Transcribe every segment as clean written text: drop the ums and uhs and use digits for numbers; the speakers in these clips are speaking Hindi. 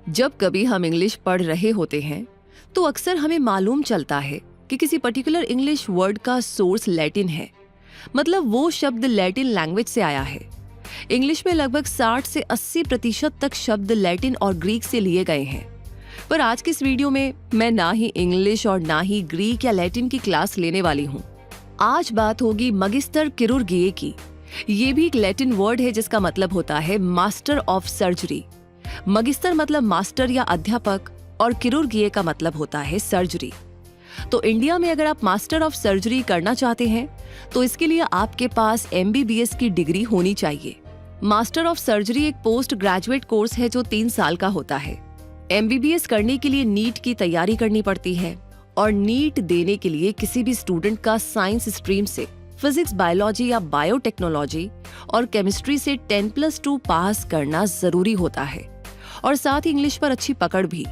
जब कभी हम इंग्लिश पढ़ रहे होते हैं तो अक्सर हमें मालूम चलता है कि किसी पर्टिकुलर इंग्लिश वर्ड का सोर्स लैटिन है, मतलब वो शब्द लैटिन लैंग्वेज से आया है। इंग्लिश में लगभग 60 से 80% तक शब्द लैटिन और ग्रीक से लिए गए हैं। पर आज के इस वीडियो में मैं ना ही इंग्लिश और ना ही ग्रीक या लैटिन की क्लास लेने वाली हूँ। आज बात होगी magister chirurgiae की। ये भी एक लैटिन वर्ड है जिसका मतलब होता है मास्टर ऑफ सर्जरी। magister मतलब मास्टर या अध्यापक और chirurgiae का मतलब होता है सर्जरी। तो इंडिया में अगर आप मास्टर ऑफ सर्जरी करना चाहते हैं तो इसके लिए आपके पास MBBS की डिग्री होनी चाहिए। मास्टर ऑफ सर्जरी एक पोस्ट ग्रेजुएट कोर्स है जो 3 साल का होता है। MBBS करने के लिए नीट की तैयारी करनी पड़ती है और नीट देने के लिए किसी भी स्टूडेंट का साइंस स्ट्रीम से फिजिक्स, बायोलॉजी या बायोटेक्नोलॉजी और केमिस्ट्री से 10+2 पास करना जरूरी होता है और साथ ही इंग्लिश पर अच्छी पकड़ भी।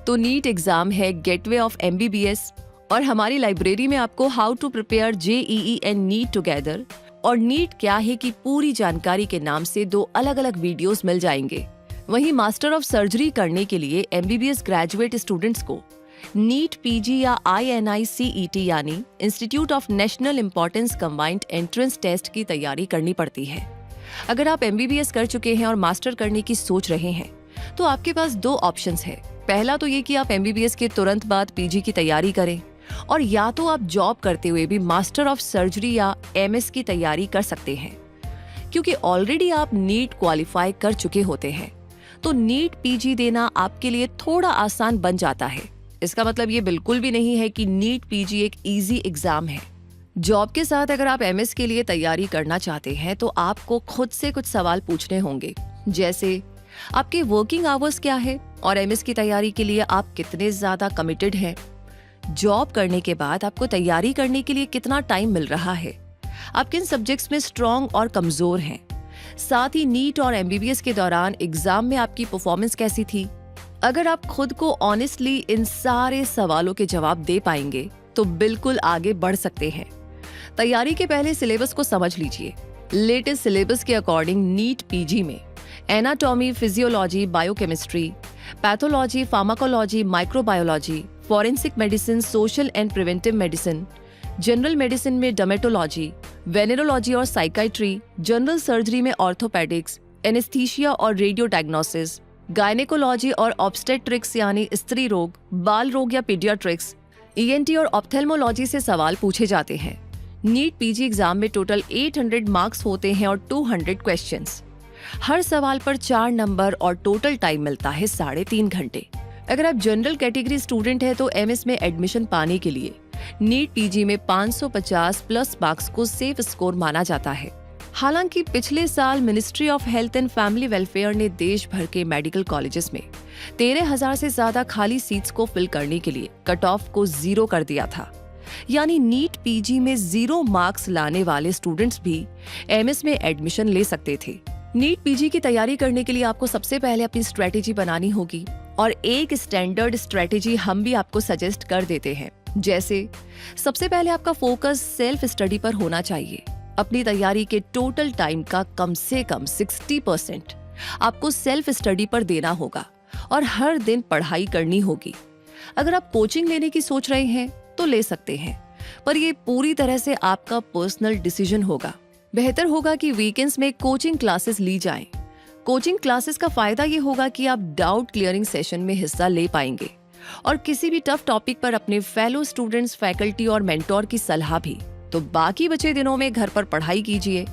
तो नीट एग्जाम है गेटवे ऑफ MBBS और हमारी लाइब्रेरी में आपको how to prepare JEE and NEET together और नीट क्या है की पूरी जानकारी के नाम से 2 अलग-अलग वीडियोस मिल जाएंगे। वहीं मास्टर ऑफ सर्जरी करने के लिए MBBS ग्रेजुएट स्टूडेंट्स को नीट PG या INI-CET यानी institute of national importance combined entrance test की तैयारी करनी पड़ती है। अगर आप MBBS कर चुके हैं और मास्टर करने की सोच रहे हैं तो आपके पास 2 ऑप्शंस है। पहला तो ये कि आप MBBS के तुरंत बाद PG की तैयारी करें और या तो आप जॉब करते हुए भी मास्टर ऑफ सर्जरी या MS की तैयारी कर सकते हैं। क्योंकि ऑलरेडी आप नीट क्वालिफाई कर चुके होते हैं तो नीट PG देना आपके लिए थोड़ा आसान बन जाता है। इसका मतलब ये बिल्कुल भी नहीं है कि नीट PG एक इजी एग्जाम है। जॉब के साथ अगर आप MS के लिए तैयारी करना चाहते हैं तो आपको खुद से कुछ सवाल पूछने होंगे, जैसे आपके वर्किंग आवर्स क्या है और MS की तैयारी के लिए आप कितने ज्यादा कमिटेड हैं। जॉब करने के बाद आपको तैयारी करने के लिए कितना टाइम मिल रहा है, आप किन सब्जेक्ट्स में स्ट्रॉन्ग और कमजोर हैं। साथ ही नीट और MBBS के दौरान एग्जाम में आपकी परफॉर्मेंस कैसी थी। अगर आप खुद को ऑनेस्टली इन सारे सवालों के जवाब दे पाएंगे तो बिल्कुल आगे बढ़ सकते हैं। तैयारी के पहले सिलेबस को समझ लीजिए। लेटेस्ट सिलेबस के अकॉर्डिंग नीट PG में anatomy, physiology, biochemistry, pathology, pharmacology, microbiology, forensic medicine, social and preventive medicine, general medicine में डर्मेटोलॉजी, वेनेरोलॉजी और साइकाइट्री, जनरल सर्जरी में ऑर्थोपेडिक्स, एनेस्थीसिया और रेडियो डायग्नोसिस, गायनेकोलॉजी और ऑब्स्टेट्रिक्स यानी स्त्री रोग, बाल रोग या पीडियाट्रिक्स, ENT और ऑप्थेल्मोलॉजी से सवाल पूछे जाते हैं। नीट PG एग्जाम में टोटल 800 मार्क्स होते हैं और 200 क्वेश्चंस। हर सवाल पर 4 नंबर और टोटल टाइम मिलता है 3.5 घंटे। अगर आप जनरल कैटेगरी स्टूडेंट है तो MS में एडमिशन पाने के लिए नीट PG में 550+ मार्क्स को सेफ स्कोर माना जाता है। हालांकि पिछले साल ministry of health and family welfare ने देश भर के मेडिकल कॉलेजेस में 13,000 से ज्यादा खाली सीट्स को फिल करने के लिए कट ऑफ को 0 कर दिया था। यानी नीट PG में 0 मार्क्स लाने वाले स्टूडेंट्स भी MS में एडमिशन ले सकते थे। नीट PG की तैयारी करने के लिए आपको सबसे पहले अपनी स्ट्रेटेजी बनानी होगी और एक स्टैंडर्ड स्ट्रेटेजी हम भी आपको सजेस्ट कर देते हैं। जैसे सबसे पहले आपका फोकस सेल्फ स्टडी पर होना चाहिए। अपनी तैयारी के टोटल टाइम का कम से कम 60% आपको सेल्फ स्टडी पर देना होगा और हर दिन पढ़ाई करनी होगी। अगर आप कोचिंग लेने की सोच रहे हैं तो ले सकते हैं, पर ये पूरी तरह से आपका पर्सनल डिसीजन होगा। बेहतर होगा कि वीकेंड्स में कोचिंग क्लासेस ली जाएं। कोचिंग क्लासेस का फायदा ये होगा कि आप डाउट क्लियरिंग सेशन में हिस्सा ले पाएंगे और किसी भी टफ टॉपिक पर अपने फेलो स्टूडेंट्स, फैकल्टी और मेंटोर की सलाह भी। तो बाकी बचे दिनों में घर पर पढ़ाई कीजिए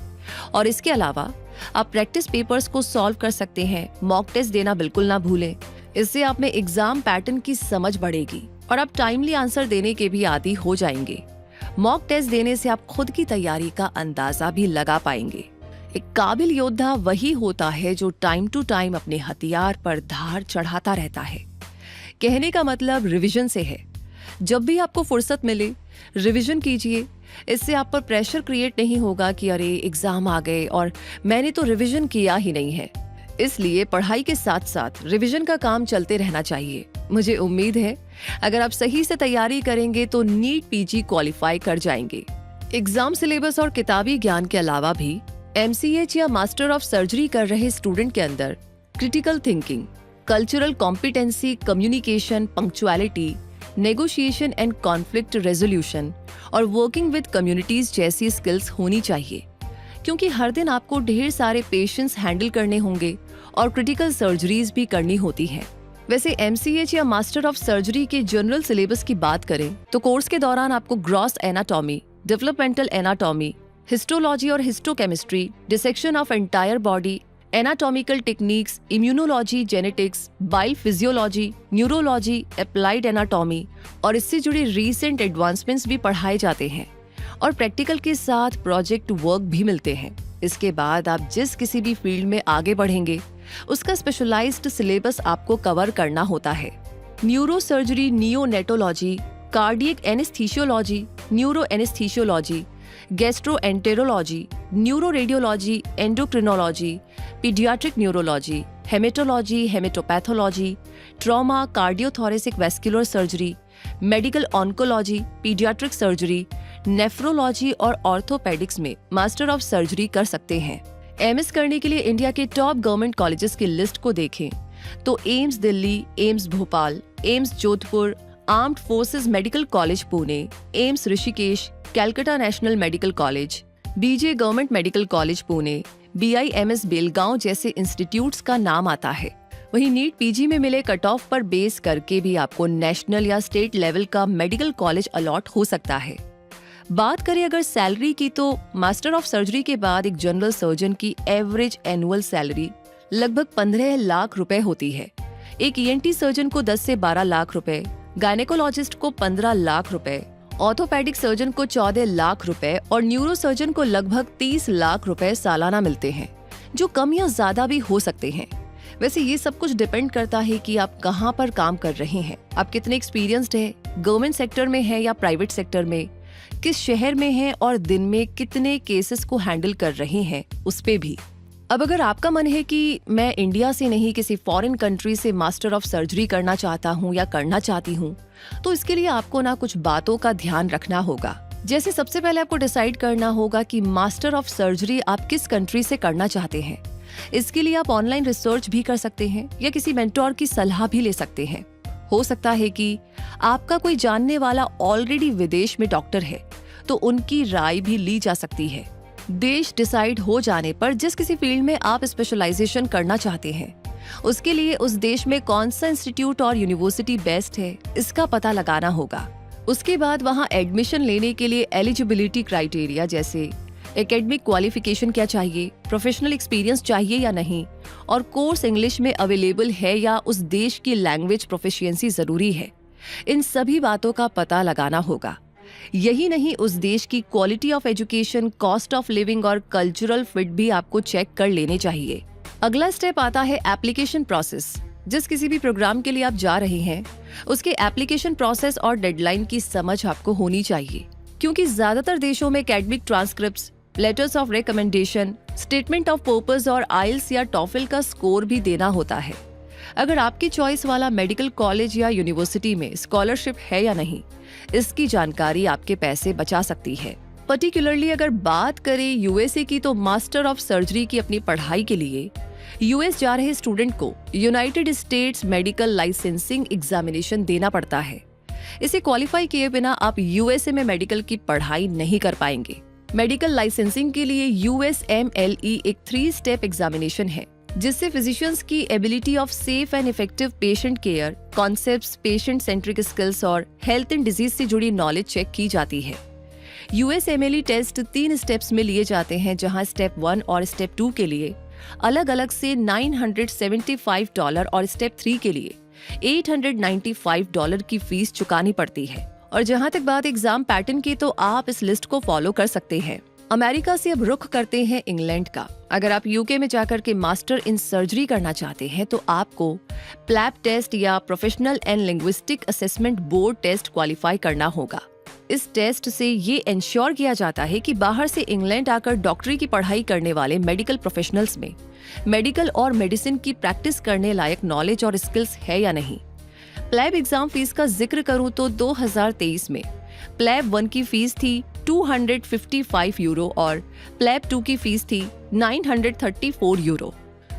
और इसके अलावा आप प्रैक्टिस पेपर्स को सॉल्व कर सकते हैं। मॉक टेस्ट देना बिल्कुल ना भूलें। इससे आप में एग्जाम पैटर्न की समझ बढ़ेगी और आप टाइमली आंसर देने के भी आदी हो जाएंगे। मॉक टेस्ट देने से आप खुद की तैयारी का अंदाजा भी लगा पाएंगे। एक काबिल योद्धा वही होता है जो टाइम टू टाइम अपने हथियार पर धार चढ़ाता रहता है। कहने का मतलब रिवीजन से है। जब भी आपको फुर्सत मिले रिवीजन कीजिए। इससे आप पर प्रेशर क्रिएट नहीं होगा कि अरे एग्जाम आ गए और मैंने तो रिवीजन किया ही नहीं है। इसलिए पढ़ाई के साथ साथ रिवीजन का काम चलते रहना चाहिए। मुझे उम्मीद है अगर आप सही से तैयारी करेंगे तो नीट PG क्वालिफाई कर जाएंगे। एग्जाम सिलेबस और किताबी ज्ञान के अलावा भी MCH या मास्टर ऑफ सर्जरी कर रहे स्टूडेंट के अंदर critical thinking, cultural competency, communication, punctuality, negotiation and conflict resolution और वर्किंग विद कम्युनिटीज जैसी स्किल्स होनी चाहिए, क्योंकि हर दिन आपको ढेर सारे पेशेंट्स हैंडल करने होंगे और क्रिटिकल सर्जरीज भी करनी होती हैं। वैसे MCH या मास्टर ऑफ सर्जरी के जनरल सिलेबस की बात करें तो कोर्स के दौरान आपको gross anatomy, developmental anatomy, histology और histochemistry, dissection of entire body, anatomical techniques, immunology, genetics, bile physiology, neurology, applied anatomy और इससे जुड़े रीसेंट एडवांसमेंट्स भी पढ़ाए जाते हैं और प्रैक्टिकल के साथ प्रोजेक्ट वर्क भी मिलते हैं। इसके बाद आप जिस किसी भी फील्ड में आगे बढ़ेंगे उसका स्पेशलाइज्ड सिलेबस आपको कवर करना होता है। Neuro surgery, neonatology, cardiac anaesthesiology, neuro anaesthesiology, gastroenterology, neuro radiology, endocrinology, paediatric neurology, haematology, haematopathology, trauma, cardiothoracic vascular surgery, medical oncology, paediatric surgery, nephrology और ऑर्थोपेडिक्स में मास्टर ऑफ सर्जरी कर सकते हैं। MS करने के लिए इंडिया के टॉप गवर्नमेंट कॉलेजेस की लिस्ट को देखें तो AIIMS Delhi, AIIMS Bhopal, AIIMS Jodhpur, armed forces medical college Pune, AIIMS Rishikesh, Calcutta national medical college, BJ government medical college Pune, BIMS Belgaum जैसे इंस्टीट्यूट्स का नाम आता है। वहीं नीट PG में मिले कट ऑफ पर बेस करके भी आपको नेशनल या स्टेट लेवल का मेडिकल कॉलेज अलॉट हो सकता है। बात करें अगर सैलरी की तो मास्टर ऑफ सर्जरी के बाद एक जनरल सर्जन की एवरेज एनुअल सैलरी लगभग 15 लाख रुपए होती है। एक ENT सर्जन को 10 से 12 लाख रुपए, गायनेकोलॉजिस्ट को 15 लाख रुपए, ऑर्थोपेडिक सर्जन को 14 लाख रुपए और न्यूरो सर्जन को लगभग 30 लाख रुपए सालाना मिलते हैं, जो कम या ज्यादा भी हो सकते हैं। वैसे ये सब कुछ डिपेंड करता है कि आप कहाँ पर काम कर रहे हैं, आप कितने एक्सपीरियंस्ड हैं, गवर्नमेंट सेक्टर में है या प्राइवेट सेक्टर में, किस शहर में हैं और दिन में कितने केसेस को हैंडल कर रहे हैं उस पे भी। अब अगर आपका मन है कि मैं इंडिया से नहीं किसी फॉरेन कंट्री से मास्टर ऑफ सर्जरी करना चाहता हूँ या करना चाहती हूँ, तो इसके लिए आपको ना कुछ बातों का ध्यान रखना होगा। जैसे सबसे पहले आपको डिसाइड करना होगा कि मास्टर ऑफ सर्जरी आप किस कंट्री से करना चाहते हैं। इसके लिए आप ऑनलाइन रिसर्च भी कर सकते हैं या किसी मेंटोर की सलाह भी ले सकते हैं। हो सकता है कि आपका कोई जानने वाला ऑलरेडी विदेश में डॉक्टर है, तो उनकी राय भी ली जा सकती है। देश डिसाइड हो जाने पर जिस किसी फील्ड में आप स्पेशलाइजेशन करना चाहते हैं, उसके लिए उस देश में कौन सा इंस्टीट्यूट और यूनिवर्सिटी बेस्ट है, इसका पता लगाना होगा। उसके बाद वहां एडमिशन लेने के लिए एलिजिबिलिटी क्राइटेरिया जैसे एकेडमिक क्वालिफिकेशन क्या चाहिए, प्रोफेशनल एक्सपीरियंस चाहिए या नहीं, और कोर्स इंग्लिश में अवेलेबल है या उस देश की लैंग्वेज प्रोफिशिएंसी जरूरी है, इन सभी बातों का पता लगाना होगा। यही नहीं, उस देश की quality of education, cost of living और कल्चरल फिट भी आपको चेक कर लेने चाहिए। अगला स्टेप आता है एप्लीकेशन प्रोसेस। जिस किसी भी प्रोग्राम के लिए आप जा रहे हैं, उसके एप्लीकेशन प्रोसेस और डेडलाइन की समझ आपको होनी चाहिए, क्योंकि ज्यादातर देशों में academic transcripts, letters of recommendation, statement of purpose और IELTS या TOEFL का स्कोर भी देना होता है। अगर आपकी चॉइस वाला मेडिकल कॉलेज या यूनिवर्सिटी में स्कॉलरशिप है या नहीं, इसकी जानकारी आपके पैसे बचा सकती है। पर्टिकुलरली अगर बात करें USA की, तो मास्टर ऑफ सर्जरी की अपनी पढ़ाई के लिए US जा रहे स्टूडेंट को United states medical licensing examination देना पड़ता है। इसे क्वालिफाई किए बिना आप USA में मेडिकल की पढ़ाई नहीं कर पाएंगे। मेडिकल लाइसेंसिंग के लिए USMLE एक 3 स्टेप एग्जामिनेशन है, जिससे फिजिशियंस की ability of safe and effective patient care, concepts, patient centric skills और हेल्थ एंड डिजीज से जुड़ी नॉलेज चेक की जाती है। USMLE टेस्ट 3 स्टेप्स में लिए जाते हैं, जहां स्टेप 1 और स्टेप 2 के लिए अलग अलग से $975 और स्टेप 3 के लिए $895 की फीस चुकानी पड़ती है। और जहां तक बात एग्जाम पैटर्न की, तो आप इस लिस्ट को फॉलो कर सकते हैं। अमेरिका से अब रुख करते हैं इंग्लैंड का। अगर आप UK में जाकर के मास्टर इन सर्जरी करना चाहते हैं, तो आपको प्लैप टेस्ट या professional and linguistic assessment board test qualify करना होगा। इस टेस्ट से ये इंश्योर किया जाता है कि बाहर से इंग्लैंड आकर डॉक्टरी की पढ़ाई करने वाले मेडिकल प्रोफेशनल्स में मेडिकल और मेडिसिन की प्रैक्टिस करने लायक नॉलेज और स्किल्स है या नहीं। प्लैब एग्जाम फीस का जिक्र करूं तो 2023 में प्लैब 1 की फीस थी €255 और प्लैब 2 की फीस थी €934।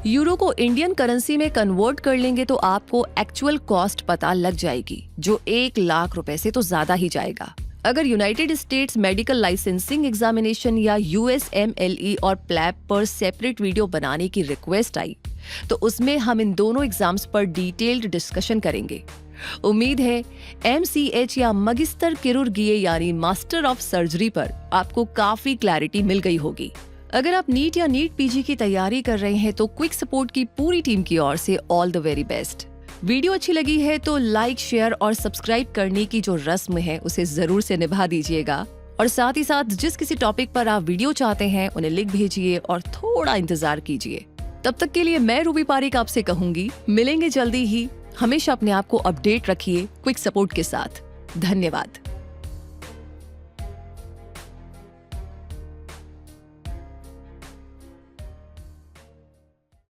यूरो को इंडियन करेंसी में कन्वर्ट कर लेंगे तो आपको एक्चुअल कॉस्ट पता लग जाएगी, जो 1 लाख रुपए से तो ज्यादा ही जाएगा। अगर United states medical licensing examination या USMLE और प्लैब पर सेपरेट वीडियो बनाने की रिक्वेस्ट आई तो उसमें हम इन दोनों एग्जाम्स पर डिटेल्ड डिस्कशन करेंगे। उम्मीद है MCH या magister chirurgiae यानी मास्टर ऑफ सर्जरी पर आपको काफी क्लैरिटी मिल गई होगी। अगर आप नीट या नीट PG की तैयारी कर रहे हैं तो क्विक सपोर्ट की पूरी टीम की ओर से all the very best. Video अच्छी लगी है तो लाइक, शेयर और सब्सक्राइब करने की जो रस्म है उसे जरूर से निभा दीजिएगा, और साथ ही साथ जिस किसी टॉपिक पर आप वीडियो चाहते हैं उन्हें लिख भेजिए और थोड़ा इंतजार कीजिए। तब तक के लिए मैं रूबी पारिक आपसे कहूंगी, मिलेंगे जल्दी ही। हमेशा अपने आप को अपडेट रखिए क्विक सपोर्ट के साथ। धन्यवाद।